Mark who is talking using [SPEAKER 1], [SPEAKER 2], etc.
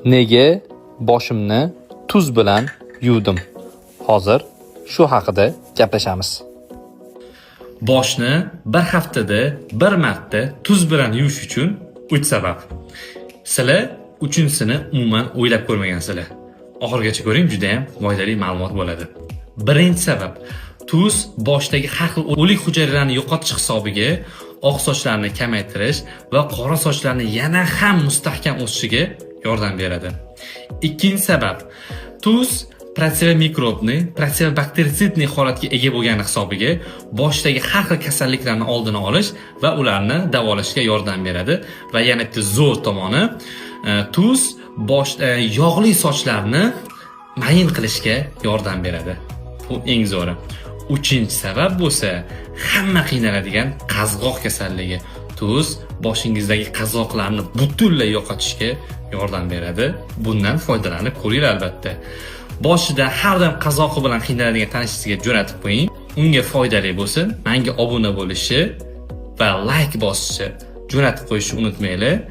[SPEAKER 1] Nega boshimni tuz bilan yuvdim? Hozir shu haqida gaplashamiz.
[SPEAKER 2] Boshni bir haftada bir marta tuz bilan yuvish uchun 3 sabab. Sizlar uchinchisini umuman o'ylab ko'rmagansizlar. Oxirigacha ko'ring, juda ham foydali ma'lumot bo'ladi. Birinchi sabab, tuz boshdagi har xil o'lik hujayralarni yo'qotish hisobiga oq sochlarni kamaytirish va qora sochlarni yana ham mustahkam o'sishiga yordam beradi. Ikkinchi sabab, tuz protseva mikrobni, protseva bakterisidni holatga ega bo'lgani hisobiga boshdagi har xil kasalliklarni oldini olish va ularni davolashga yordam beradi. Va yana bitta zo'r tomoni, tuz yog'li sochlarni mayin qilishga yordam beradi. Bu eng zo'ri. Uchinchi sabab bo'lsa, hamma qiynaladigan qazg'oq kasalligi. Tuz boshingizdagi qazg'oqlarni butunlay yo'qotishga yordam beradi. Bundan foydalanib ko'ring albatta. Boshida har doim qazg'oqi bilan qiynaladigan tanishingizga jo'natib qo'ying. Unga foydali bo'lsin, menga obuna bo'lishi va like bosishni jo'natib qo'yishni unutmanglar.